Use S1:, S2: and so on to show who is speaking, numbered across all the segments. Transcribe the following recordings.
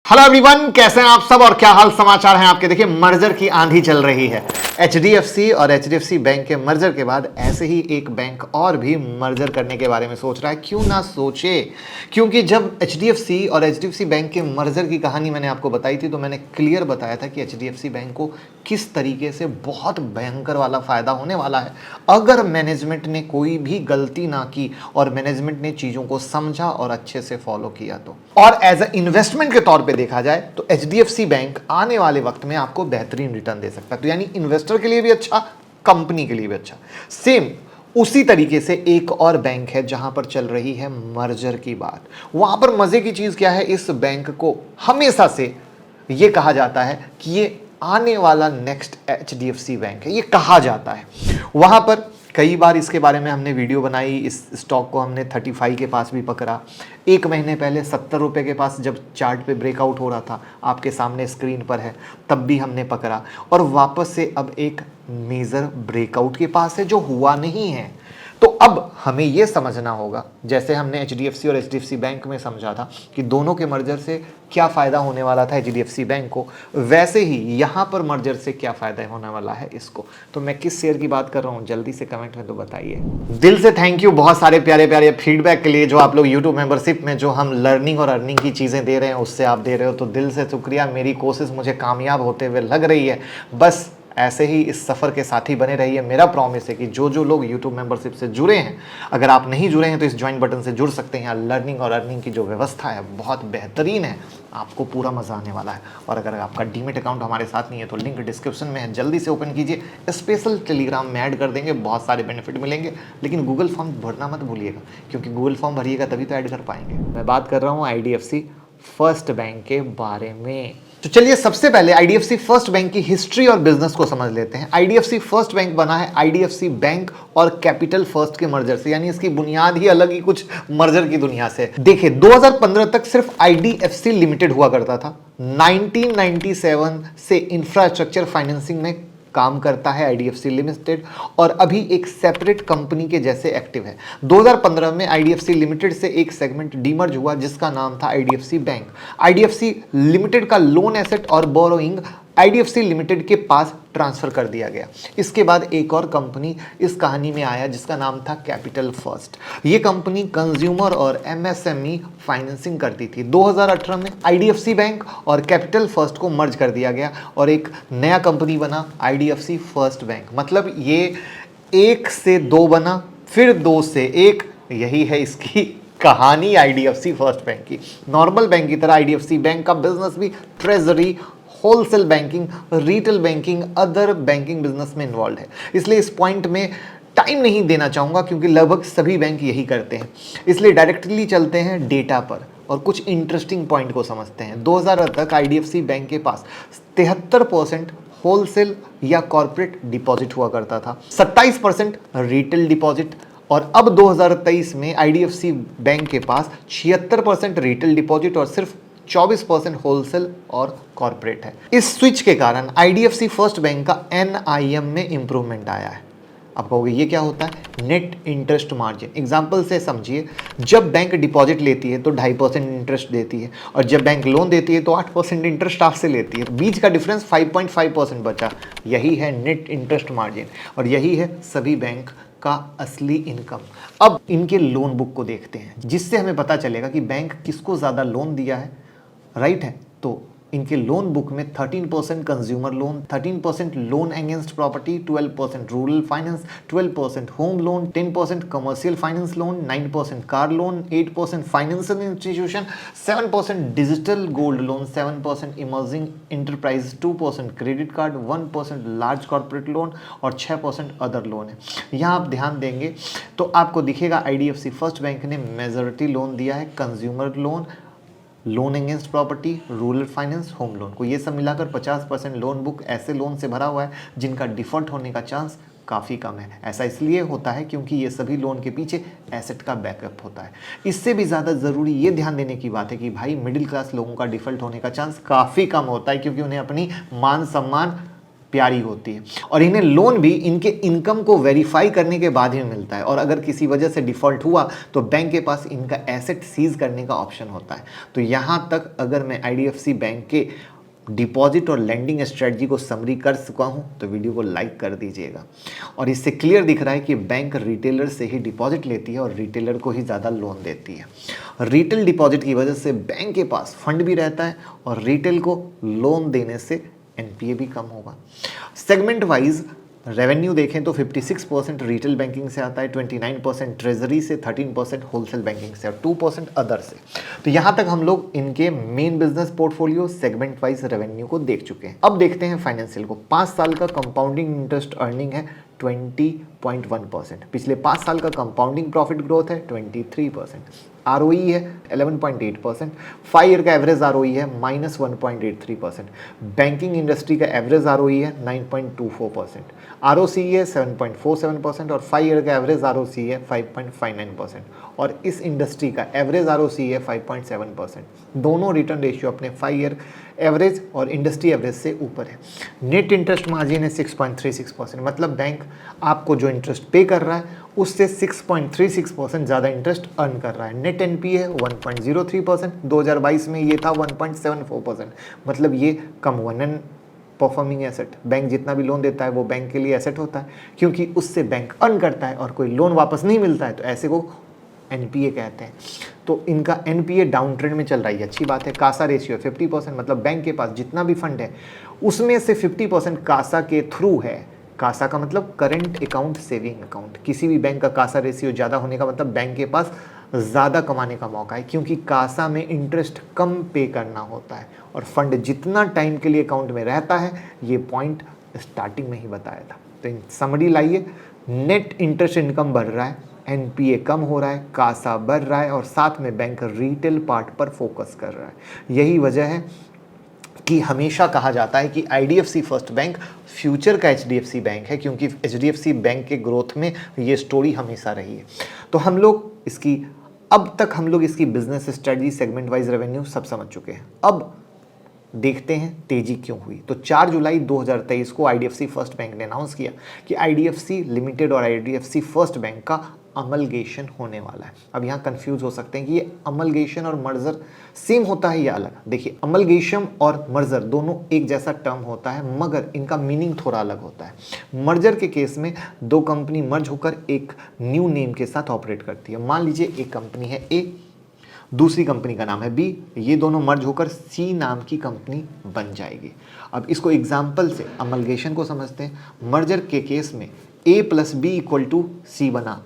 S1: Hello everyone, कैसे हैं आप सब और क्या हाल समाचार हैं आपके। देखिए, मर्जर की आंधी चल रही है। एचडीएफसी और एचडीएफसी बैंक के मर्जर के बाद ऐसे ही एक बैंक और भी मर्जर करने के बारे में सोच रहा है। क्यों ना सोचे, क्योंकि जब एचडीएफसी और एचडीएफसी बैंक के मर्जर की कहानी मैंने आपको बताई थी तो मैंने क्लियर बताया था कि एचडीएफसी बैंक को किस तरीके से बहुत भयंकर वाला फायदा होने वाला है अगर मैनेजमेंट ने कोई भी गलती ना की और मैनेजमेंट ने चीजों को समझा और अच्छे से फॉलो किया तो। और एज अ इन्वेस्टमेंट के तौर पे देखा जाए तो एचडीएफसी बैंक आने वाले वक्त में आपको बेहतरीन रिटर्न दे सकता है। तो यानी इन्वेस्टर के लिए भी अच्छा, कंपनी के लिए भी अच्छा। सेम उसी तरीके से एक और बैंक है जहां पर चल रही है मर्जर की बात। वहां पर मजे की चीज क्या है, इस बैंक को हमेशा से यह कहा जाता है कि ये आने वाला नेक्स्ट एचडीएफसी बैंक है, ये कहा जाता है। वहां पर कई बार इसके बारे में हमने वीडियो बनाई। इस स्टॉक को हमने 35 के पास भी पकड़ा। एक महीने पहले 70 रुपये के पास जब चार्ट पे ब्रेकआउट हो रहा था, आपके सामने स्क्रीन पर है, तब भी हमने पकड़ा। और वापस से अब एक मेजर ब्रेकआउट के पास है जो हुआ नहीं है। तो अब हमें यह समझना होगा, जैसे हमने एचडीएफसी और एचडीएफसी बैंक में समझा था कि दोनों के मर्जर से क्या फ़ायदा होने वाला था एचडीएफसी बैंक को, वैसे ही यहाँ पर मर्जर से क्या फ़ायदा होने वाला है इसको। तो मैं किस शेयर की बात कर रहा हूँ जल्दी से कमेंट में तो बताइए। दिल से थैंक यू बहुत सारे प्यारे प्यारे फीडबैक के लिए जो आप लोग यूट्यूब मेंबरशिप में जो हम लर्निंग और अर्निंग की चीज़ें दे रहे हैं उससे आप दे रहे हो, तो दिल से शुक्रिया। मेरी कोशिश मुझे कामयाब होते हुए लग रही है। बस ऐसे ही इस सफ़र के साथी बने रहिए। मेरा प्रॉमिस है कि जो जो लोग यूट्यूब मेंबरशिप से जुड़े हैं, अगर आप नहीं जुड़े हैं तो इस ज्वाइन बटन से जुड़ सकते हैं। यहाँ लर्निंग और अर्निंग की जो व्यवस्था है बहुत बेहतरीन है, आपको पूरा मजा आने वाला है। और अगर आपका डीमेट अकाउंट हमारे साथ नहीं है तो लिंक डिस्क्रिप्शन में है, जल्दी से ओपन कीजिए। स्पेशल टेलीग्राम में ऐड कर देंगे, बहुत सारे बेनिफिट मिलेंगे। लेकिन गूगल फॉर्म भरना मत भूलिएगा, क्योंकि गूगल फॉर्म भरिएगा तभी तो ऐड कर पाएंगे। मैं बात कर रहा हूँ आईडीएफसी फर्स्ट बैंक के बारे में। तो चलिए सबसे पहले आईडीएफसी फर्स्ट बैंक की हिस्ट्री और बिजनेस को समझ लेते हैं। आईडीएफसी फर्स्ट बैंक बना है आईडीएफसी बैंक और कैपिटल फर्स्ट के मर्जर से, यानी इसकी बुनियाद ही अलग ही कुछ मर्जर की दुनिया से। देखिए 2015 तक सिर्फ आईडीएफसी लिमिटेड हुआ करता था। 1997 से इंफ्रास्ट्रक्चर फाइनेंसिंग में काम करता है आईडीएफसी लिमिटेड और अभी एक सेपरेट कंपनी के जैसे एक्टिव है। 2015 में आईडीएफसी लिमिटेड से एक सेगमेंट डीमर्ज हुआ जिसका नाम था आईडीएफसी बैंक। आईडीएफसी लिमिटेड का लोन एसेट और बोरोइंग आईडीएफसी लिमिटेड के पास ट्रांसफर कर दिया गया। इसके बाद एक और कंपनी इस कहानी में आया जिसका नाम था कैपिटल फर्स्ट। ये कंपनी कंज्यूमर और एमएसएमई फाइनेंसिंग करती थी। 2018 में आईडीएफसी बैंक और कैपिटल फर्स्ट को मर्ज कर दिया गया और एक नया कंपनी बना आईडीएफसी फर्स्ट बैंक। मतलब ये 1 से 2 बना, फिर 2 से 1। यही है इसकी कहानी आईडीएफसी फर्स्ट बैंक की। नॉर्मल बैंक की तरह आईडीएफसी बैंक का बिजनेस भी treasury, wholesale banking, retail banking, other banking business में इन्वॉल्व है। इसलिए इस पॉइंट में टाइम नहीं देना चाहूँगा क्योंकि लगभग सभी बैंक यही करते हैं। इसलिए डायरेक्टली चलते हैं डेटा पर और कुछ इंटरेस्टिंग पॉइंट को समझते हैं। 2000 तक आईडीएफसी बैंक के पास 73% होलसेल या कॉर्पोरेट डिपॉजिट हुआ करता था, 27% रिटेल डिपॉजिट। और अब 2023 में आईडीएफसी बैंक के पास 76% रिटेल डिपॉजिट और सिर्फ 24% होलसेल और कॉर्पोरेट है। इस स्विच के कारण आईडीएफसी फर्स्ट बैंक का एनआईएम में इंप्रूवमेंट आया है। आप कहोगे ये क्या होता है? Net interest margin. एग्जांपल से समझिए, जब बैंक डिपॉजिट लेती है तो 2.5% इंटरेस्ट देती है और जब बैंक लोन देती है तो 8% इंटरेस्ट आपसे लेती है। बीच का डिफरेंस 5.5% बचा। यही है नेट इंटरेस्ट मार्जिन और यही है सभी बैंक का असली इनकम। अब इनके लोन बुक को देखते हैं जिससे हमें पता चलेगा कि बैंक किसको ज़्यादा लोन दिया है। राइट है, तो इनके लोन बुक में 13% consumer loan, 13% loan against property, 12% rural finance, 12% home loan, 10% commercial finance loan, 9% car loan, 8% financial institution, 7% digital gold loan, 7% emerging enterprise, 2% credit card, 1% large corporate loan और 6% other loan है। यहाँ आप ध्यान देंगे तो आपको दिखेगा आईडीएफसी फर्स्ट बैंक ने मेजॉरिटी लोन दिया है consumer loan, loan against property, rural finance, home loan को। ये सब मिलाकर 50% लोन बुक ऐसे लोन से भरा हुआ है जिनका डिफॉल्ट होने का चांस काफ़ी कम है। ऐसा इसलिए होता है क्योंकि ये सभी लोन के पीछे एसेट का बैकअप होता है। इससे भी ज़्यादा ज़रूरी ये ध्यान देने की बात है कि भाई मिडिल क्लास लोगों का डिफॉल्ट होने का चांस काफ़ी कम होता है क्योंकि उन्हें अपनी मान सम्मान प्यारी होती है और इन्हें लोन भी इनके इनकम को वेरीफाई करने के बाद ही मिलता है। और अगर किसी वजह से डिफ़ॉल्ट हुआ तो बैंक के पास इनका एसेट सीज करने का ऑप्शन होता है। तो यहाँ तक अगर मैं आईडीएफसी बैंक के डिपॉजिट और लैंडिंग स्ट्रेटजी को समरी कर चुका हूं तो वीडियो को लाइक कर दीजिएगा। और इससे क्लियर दिख रहा है कि बैंक रिटेलर से ही डिपॉजिट लेती है और रिटेलर को ही ज़्यादा लोन देती है। रिटेल डिपॉजिट की वजह से बैंक के पास फंड भी रहता है और रिटेल को लोन देने से एनपीए भी कम होगा। सेगमेंट वाइज रेवेन्यू देखें तो 56% रिटेल बैंकिंग से आता है, 29% ट्रेजरी से, 13% होलसेल बैंकिंग से और 2% अदर से। तो यहाँ तक हम लोग इनके main business portfolio segment wise revenue को देख चुके हैं। अब देखते हैं फाइनेंशियल को। 5 साल का कंपाउंडिंग इंटरेस्ट अर्निंग है 20.1%। पिछले 5 साल का कंपाउंडिंग प्रॉफिट ग्रोथ है 23%। आरओई है 11.8%। 5 ईयर का एवरेज आरओई है -1.83%। बैंकिंग इंडस्ट्री का एवरेज आरओई है 9.24%। आरओसी है 7.47% और 5 ईयर का एवरेज आरओसी है 5.59% और इस इंडस्ट्री का एवरेज आरओसी है 5.7%। दोनों रिटर्न रेशियो अपने 5 ईयर एवरेज और इंडस्ट्री एवरेज से ऊपर है। नेट इंटरेस्ट मार्जिन है 6.36%, मतलब बैंक आपको जो इंटरेस्ट पे कर रहा है उससे 6.36% ज़्यादा इंटरेस्ट अर्न कर रहा है। नेट एनपीए है 1.03%, 2022 में ये था 1.74%, मतलब ये कम हुआ। नॉन परफॉर्मिंग एसेट, बैंक जितना भी लोन देता है वो बैंक के लिए एसेट होता है क्योंकि उससे बैंक अर्न करता है और कोई लोन वापस नहीं मिलता है तो ऐसे को एनपीए कहते हैं। तो इनका एनपीए डाउन ट्रेंड में चल रही है, अच्छी बात है। कासा रेशियो 50%, मतलब बैंक के पास जितना भी फंड है उसमें से 50% कासा के थ्रू है। कासा का मतलब करंट अकाउंट सेविंग अकाउंट। किसी भी बैंक का कासा रेशियो ज़्यादा होने का मतलब बैंक के पास ज़्यादा कमाने का मौका है क्योंकि कासा में इंटरेस्ट कम पे करना होता है और फंड जितना टाइम के लिए अकाउंट में रहता है, ये पॉइंट स्टार्टिंग में ही बताया था। तो इन समरी लाइए, नेट इंटरेस्ट इनकम बढ़ रहा है, एनपीए कम हो रहा है, कासा बढ़ रहा है और साथ में बैंक रिटेल पार्ट पर फोकस कर रहा है। यही वजह है कि हमेशा कहा जाता है कि आईडीएफसी फर्स्ट बैंक फ्यूचर का एचडीएफसी बैंक है क्योंकि एचडीएफसी बैंक के ग्रोथ में ये स्टोरी हमेशा रही है। तो अब तक हम लोग इसकी business strategy, segment wise revenue सब समझ चुके हैं। अब देखते हैं तेजी क्यों हुई। तो 4 जुलाई 2023 को आईडीएफसी फर्स्ट बैंक ने अनाउंस किया कि आईडीएफसी लिमिटेड और आईडीएफसी फर्स्ट बैंक का अमलगेशन होने वाला है। अब यहाँ कंफ्यूज हो सकते हैं कि ये अमलगेशन और मर्जर सेम होता है या अलग। देखिए, अमलगेशन और मर्जर दोनों एक जैसा टर्म होता है मगर इनका मीनिंग थोड़ा अलग होता है। मर्जर के केस में 2 कंपनी मर्ज होकर एक न्यू नेम के साथ ऑपरेट करती है। मान लीजिए एक कंपनी है ए, दूसरी कंपनी का नाम है बी, ये दोनों मर्ज होकर सी नाम की कंपनी बन जाएगी। अब इसको एग्जाम्पल से अमलगेशन को समझते हैं। मर्जर के केस में a + b = c बना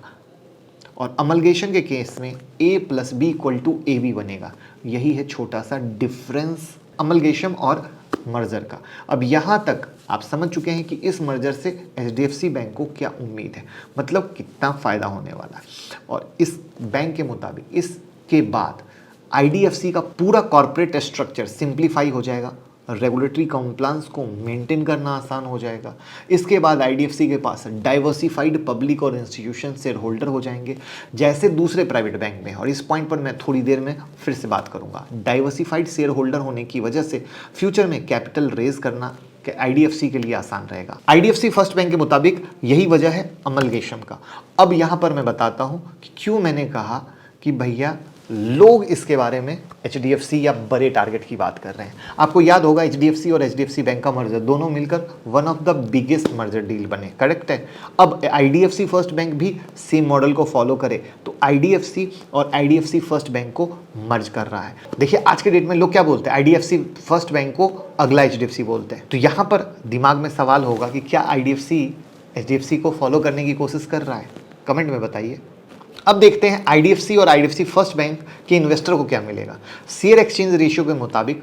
S1: और अमलगेशन के केस में a + b = ab बनेगा। यही है छोटा सा डिफरेंस अमलगेशन और मर्जर का। अब यहाँ तक आप समझ चुके हैं कि इस मर्जर से एचडीएफसी बैंक को क्या उम्मीद है, मतलब कितना फ़ायदा होने वाला है। और इस बैंक के मुताबिक इसके बाद आईडीएफसी का पूरा कॉर्पोरेट स्ट्रक्चर सिंप्लीफाई हो जाएगा, रेगुलेटरी कंप्लायंस को मेंटेन करना आसान हो जाएगा। इसके बाद आईडीएफसी के पास डाइवर्सिफाइड पब्लिक और इंस्टीट्यूशन शेयर होल्डर हो जाएंगे जैसे दूसरे प्राइवेट बैंक में। और इस पॉइंट पर मैं थोड़ी देर में फिर से बात करूंगा। डाइवर्सिफाइड शेयर होल्डर होने की वजह से फ्यूचर में कैपिटल रेज करना आईडीएफसी के लिए आसान रहेगा। आईडीएफसी फर्स्ट बैंक के मुताबिक यही वजह है अमलगेशन का। अब यहाँ पर मैं बताता हूँ कि क्यों मैंने कहा कि भैया लोग इसके बारे में एचडीएफसी या बड़े टारगेट की बात कर रहे हैं। आपको याद होगा एचडीएफसी और एचडीएफसी बैंक का मर्जर दोनों मिलकर one of the biggest merger deal बने, करेक्ट है। अब आईडीएफसी फर्स्ट बैंक भी सेम मॉडल को फॉलो करे तो आईडीएफसी और आईडीएफसी फर्स्ट बैंक को मर्ज कर रहा है। देखिए, आज के डेट में लोग क्या बोलते हैं, आईडीएफसी फर्स्ट बैंक को अगला एचडीएफसी बोलते हैं। तो यहाँ पर दिमाग में सवाल होगा कि क्या आईडीएफसी एचडीएफसी को फॉलो करने की कोशिश कर रहा है? कमेंट में बताइए। अब देखते हैं आईडीएफसी और आईडीएफसी फर्स्ट बैंक के इन्वेस्टर को क्या मिलेगा। शेयर एक्सचेंज रेशियो के मुताबिक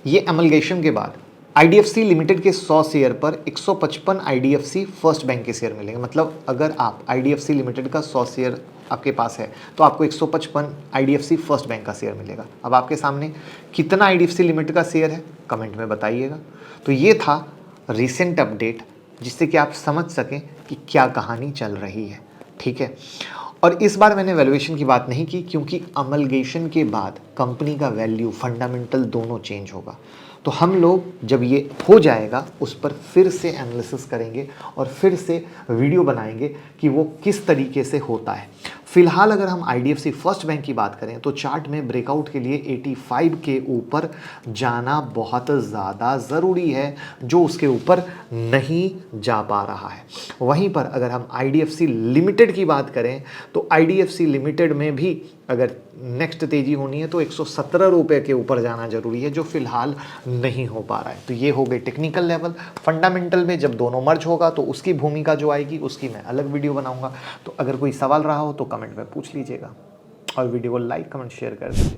S1: ये अमलगेशन के बाद आईडीएफसी लिमिटेड के 100 शेयर पर 155 आईडीएफसी फर्स्ट बैंक के शेयर मिलेंगे। मतलब अगर आप आईडीएफसी लिमिटेड का 100 शेयर आपके पास है तो आपको 155 आईडीएफसी फर्स्ट बैंक का शेयर मिलेगा। अब आपके सामने कितना आईडीएफसी लिमिटेड का शेयर है, कमेंट में बताइएगा। तो ये था रिसेंट अपडेट जिससे कि आप समझ सकें कि क्या कहानी चल रही है, ठीक है। और इस बार मैंने वैल्यूएशन की बात नहीं की क्योंकि अमलगेशन के बाद कंपनी का वैल्यू फंडामेंटल दोनों चेंज होगा। तो हम लोग जब ये हो जाएगा उस पर फिर से एनालिसिस करेंगे और फिर से वीडियो बनाएंगे कि वो किस तरीके से होता है। फिलहाल अगर हम IDFC फर्स्ट बैंक की बात करें तो चार्ट में ब्रेकआउट के लिए 85 के ऊपर जाना बहुत ज़्यादा ज़रूरी है, जो उसके ऊपर नहीं जा पा रहा है। वहीं पर अगर हम IDFC लिमिटेड की बात करें तो IDFC लिमिटेड में भी अगर नेक्स्ट तेजी होनी है तो 117 रुपये के ऊपर जाना जरूरी है, जो फिलहाल नहीं हो पा रहा है। तो ये हो गई टेक्निकल लेवल। फंडामेंटल में जब दोनों मर्ज होगा तो उसकी भूमिका जो आएगी उसकी मैं अलग वीडियो बनाऊंगा। तो अगर कोई सवाल रहा हो तो कमेंट में पूछ लीजिएगा और वीडियो को लाइक कमेंट शेयर कर दीजिए।